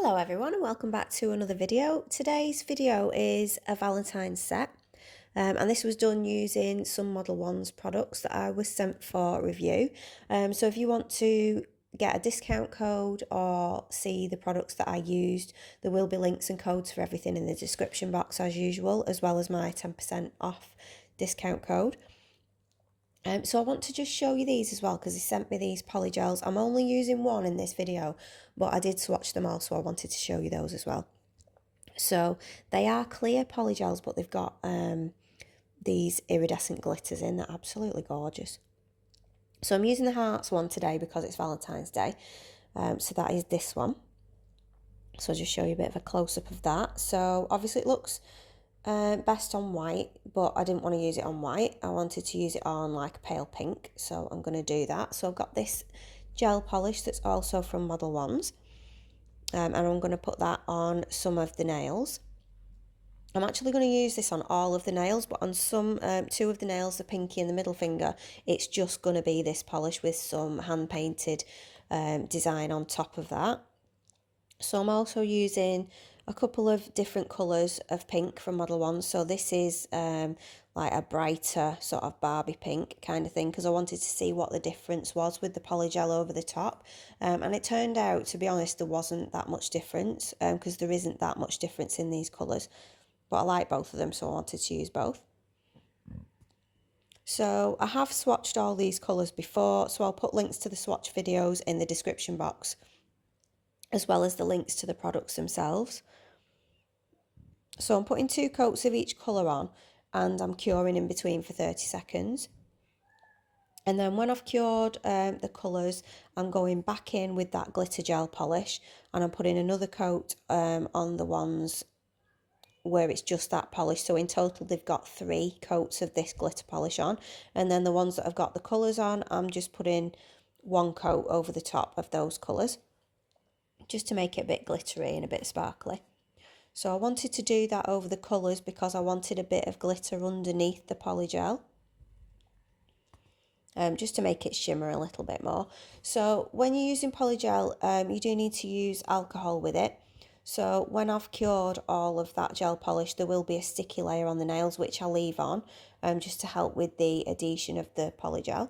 Hello everyone and welcome back to another video. Today's video is a Valentine's set and this was done using some Modelones products that I was sent for review. So if you want to get a discount code or see the products that I used, there will be links and codes for everything in the description box as usual, as well as my 10% off discount code. So I want to just show you these as well because he sent me these polygels. I'm only using one in this video, but I did swatch them all, so I wanted to show you those as well. So they are clear polygels, but they've got these iridescent glitters in. They're absolutely gorgeous. So I'm using the hearts one today because it's Valentine's Day. So that is this one. So I'll just show you a bit of a close-up of that. So obviously it looks best on white, but I didn't want to use it on white. I wanted to use it on like pale pink, so I'm going to do that. So I've got this gel polish that's also from Modelones, and I'm going to put that on some of the nails. I'm actually going to use this on all of the nails, but on some two of the nails, the pinky and the middle finger, it's just going to be this polish with some hand painted design on top of that. So I'm also using a couple of different colours of pink from Modelones. So this is like a brighter sort of Barbie pink kind of thing, because I wanted to see what the difference was with the polygel over the top. And it turned out, to be honest, there wasn't that much difference, because there isn't that much difference in these colours. But I like both of them, so I wanted to use both. So I have swatched all these colours before, so I'll put links to the swatch videos in the description box, as well as the links to the products themselves. So I'm putting 2 coats of each colour on and I'm curing in between for 30 seconds. And then when I've cured the colours, I'm going back in with that glitter gel polish and I'm putting another coat on the ones where it's just that polish. So in total they've got 3 coats of this glitter polish on, and then the ones that I've got the colours on, I'm just putting 1 coat over the top of those colours, just to make it a bit glittery and a bit sparkly. So I wanted to do that over the colours because I wanted a bit of glitter underneath the polygel, just to make it shimmer a little bit more. So when you're using polygel, you do need to use alcohol with it. So when I've cured all of that gel polish, there will be a sticky layer on the nails, which I'll leave on, just to help with the adhesion of the polygel.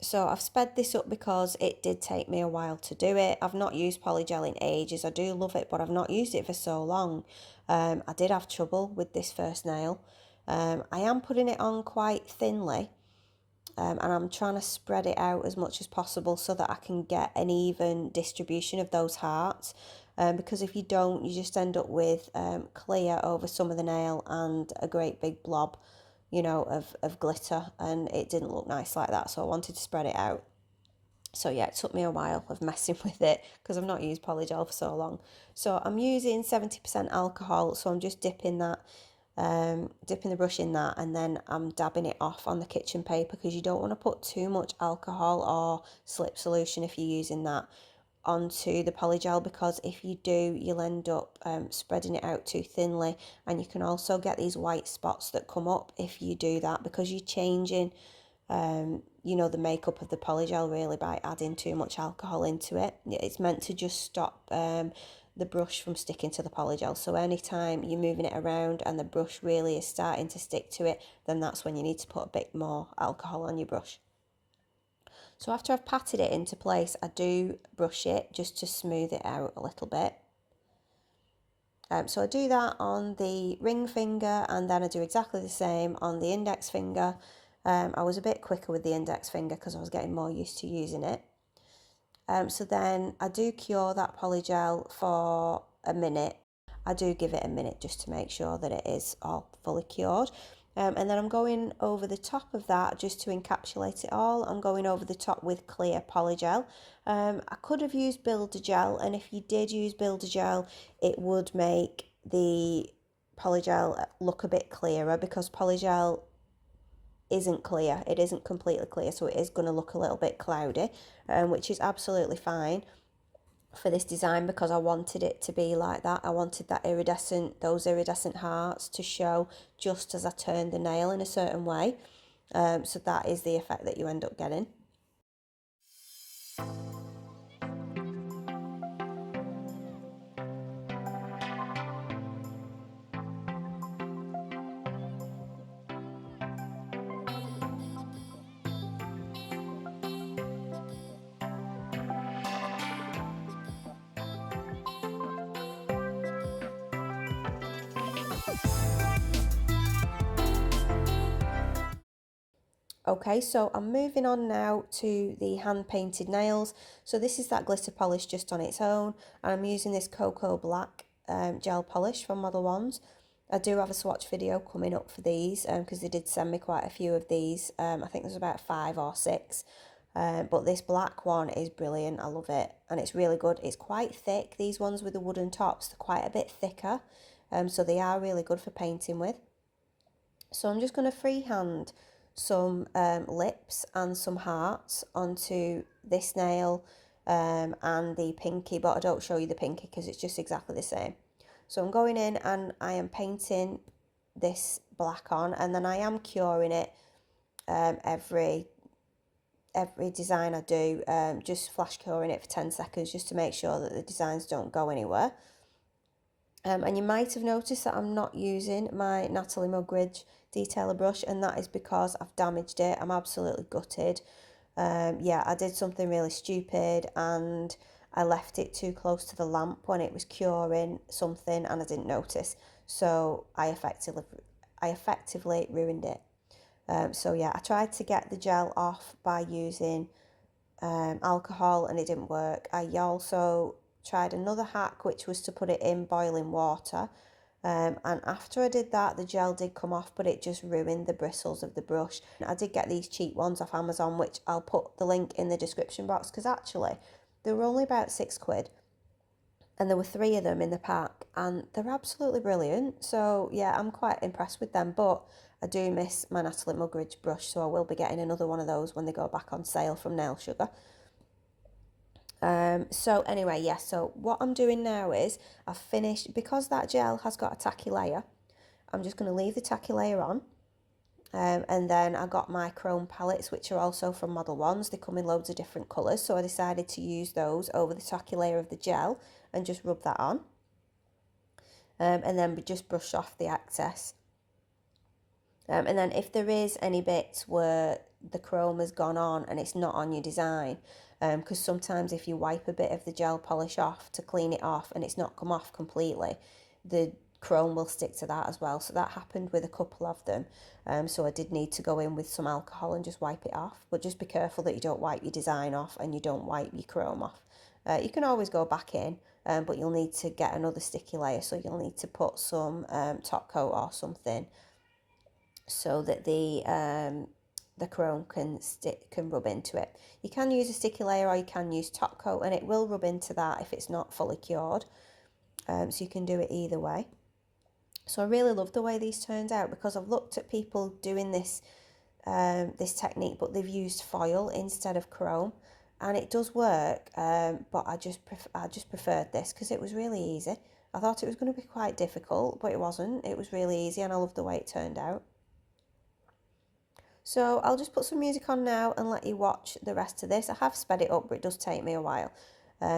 So I've sped this up because it did take me a while to do it. I've not used polygel in ages. I do love it, but I've not used it for so long. I did have trouble with this first nail. I am putting it on quite thinly, and I'm trying to spread it out as much as possible so that I can get an even distribution of those hearts. Because if you don't, you just end up with clear over some of the nail and a great big blob, you know, of glitter, and it didn't look nice like that, so I wanted to spread it out. So yeah, it took me a while of messing with it because I've not used polygel for so long. So I'm using 70% alcohol, so I'm just dipping that, dipping the brush in that, and then I'm dabbing it off on the kitchen paper because you don't want to put too much alcohol or slip solution if you're using that onto the polygel, because if you do, you'll end up spreading it out too thinly, and you can also get these white spots that come up if you do that, because you're changing you know, the makeup of the polygel really by adding too much alcohol into it. It's meant to just stop the brush from sticking to the polygel. So anytime you're moving it around and the brush really is starting to stick to it, then that's when you need to put a bit more alcohol on your brush. So after I've patted it into place, I do brush it just to smooth it out a little bit. So I do that on the ring finger, and then I do exactly the same on the index finger. I was a bit quicker with the index finger because I was getting more used to using it. So then I do cure that polygel for a minute. I do give it a minute just to make sure that it is all fully cured. And then I'm going over the top of that just to encapsulate it all. I'm going over the top with clear polygel. I could have used Builder Gel, and if you did use Builder Gel, it would make the polygel look a bit clearer, because polygel isn't clear. It isn't completely clear, so it is going to look a little bit cloudy, which is absolutely fine for this design because I wanted it to be like that. I wanted that those iridescent hearts to show just as I turned the nail in a certain way. So that is the effect that you end up getting. Okay, so I'm moving on now to the hand painted nails. So this is that glitter polish just on its own. I'm using this Cocoa Black gel polish from Modelones. I do have a swatch video coming up for these because they did send me quite a few of these. I think there's about 5 or 6. But this black one is brilliant. I love it. And it's really good. It's quite thick. These ones with the wooden tops, they're quite a bit thicker. So they are really good for painting with. So I'm just going to freehand some lips and some hearts onto this nail and the pinky, but I don't show you the pinky because it's just exactly the same. So I'm going in and I am painting this black on, and then I am curing it every design I do, just flash curing it for 10 seconds just to make sure that the designs don't go anywhere. And you might have noticed that I'm not using my Natalie Mugridge detailer brush, and that is because I've damaged it. I'm absolutely gutted. Yeah, I did something really stupid and I left it too close to the lamp when it was curing something and I didn't notice. So I effectively ruined it. So yeah, I tried to get the gel off by using alcohol and it didn't work. I also tried another hack, which was to put it in boiling water. And after I did that, the gel did come off, but it just ruined the bristles of the brush. I did get these cheap ones off Amazon, which I'll put the link in the description box, because actually they were only about £6. And there were 3 of them in the pack, and they're absolutely brilliant. So yeah, I'm quite impressed with them, but I do miss my Natalie Mugridge brush, so I will be getting another one of those when they go back on sale from Nail Sugar. So anyway, yeah, so what I'm doing now is I've finished, because that gel has got a tacky layer, I'm just going to leave the tacky layer on. And then I got my chrome palettes, which are also from Modelones. They come in loads of different colours, so I decided to use those over the tacky layer of the gel and just rub that on. And then just brush off the excess. And then if there is any bits where the chrome has gone on and it's not on your design, because sometimes if you wipe a bit of the gel polish off to clean it off and it's not come off completely, the chrome will stick to that as well. So that happened with a couple of them. So I did need to go in with some alcohol and just wipe it off. But just be careful that you don't wipe your design off and you don't wipe your chrome off. You can always go back in, but you'll need to get another sticky layer. So you'll need to put some top coat or something so that the chrome can rub into it. You can use a sticky layer or you can use top coat, and it will rub into that if it's not fully cured. So you can do it either way. So I really love the way these turned out, because I've looked at people doing this this technique, but they've used foil instead of chrome, and it does work. But I just preferred this because it was really easy. I thought it was going to be quite difficult, but it wasn't. It was really easy, and I love the way it turned out. So I'll just put some music on now and let you watch the rest of this. I have sped it up, but it does take me a while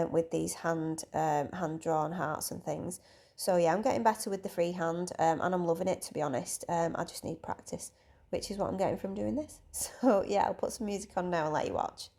with these hand-drawn hearts and things. So yeah, I'm getting better with the freehand and I'm loving it, to be honest. I just need practice, which is what I'm getting from doing this. So yeah, I'll put some music on now and let you watch.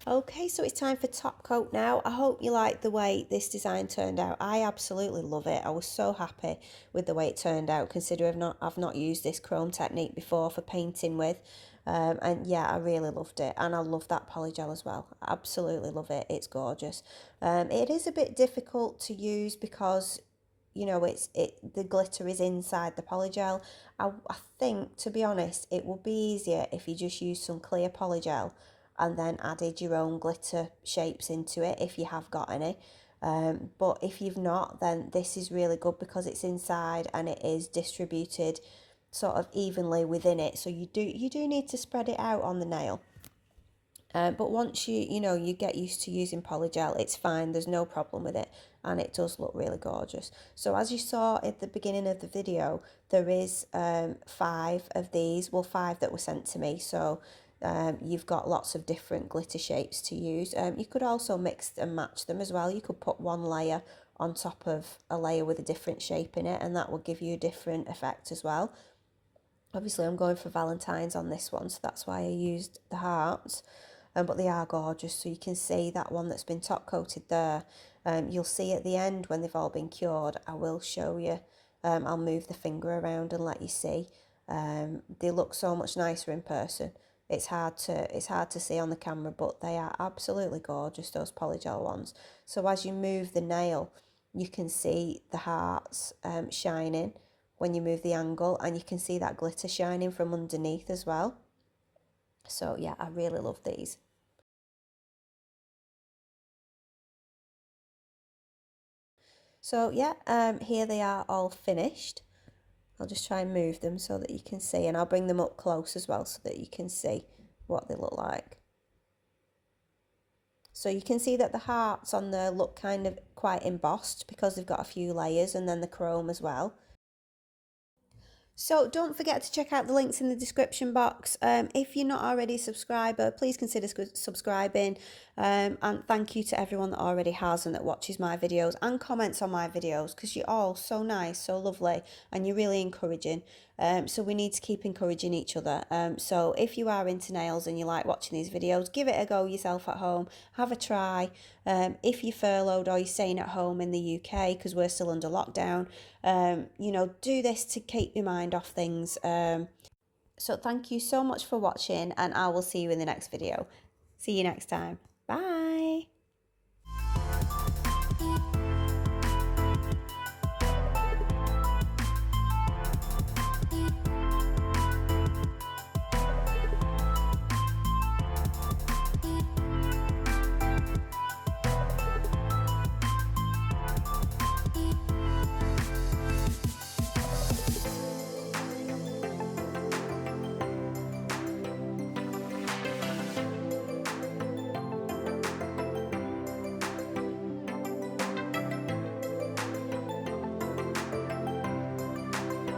Okay, so it's time for top coat now. I hope you like the way this design turned out. I absolutely love it. I was so happy with the way it turned out, considering I've not used this chrome technique before for painting with. And yeah, I really loved it. And I love that polygel as well. I absolutely love it. It's gorgeous. It is a bit difficult to use because the glitter is inside the polygel. I think, to be honest, it would be easier if you just used some clear polygel and then added your own glitter shapes into it if you have got any. But if you've not, then this is really good because it's inside and it is distributed sort of evenly within it. So you do need to spread it out on the nail. But once you get used to using polygel, it's fine. There's no problem with it, and it does look really gorgeous. So as you saw at the beginning of the video, there is 5 of these. Well, 5 that were sent to me. So you've got lots of different glitter shapes to use. You could also mix and match them as well. You could put one layer on top of a layer with a different shape in it, and that will give you a different effect as well. Obviously, I'm going for Valentines on this one, so that's why I used the hearts. But they are gorgeous, so you can see that one that's been top coated there. You'll see at the end when they've all been cured. I will show you. I'll move the finger around and let you see. They look so much nicer in person. It's hard to see on the camera, but they are absolutely gorgeous, those polygel ones. So as you move the nail, you can see the hearts shining when you move the angle, and you can see that glitter shining from underneath as well. So yeah, I really love these. So yeah, here they are all finished. I'll just try and move them so that you can see, and I'll bring them up close as well so that you can see what they look like. So you can see that the hearts on there look kind of quite embossed because they've got a few layers, and then the chrome as well. So don't forget to check out the links in the description box. If you're not already a subscriber, please consider subscribing. And thank you to everyone that already has and that watches my videos and comments on my videos, because you're all so nice, so lovely, and you're really encouraging. So we need to keep encouraging each other. So if you are into nails and you like watching these videos, give it a go yourself at home. Have a try. If you're furloughed or you're staying at home in the UK because we're still under lockdown, do this to keep your mind off things. So thank you so much for watching, and I will see you in the next video. See you next time. Bye.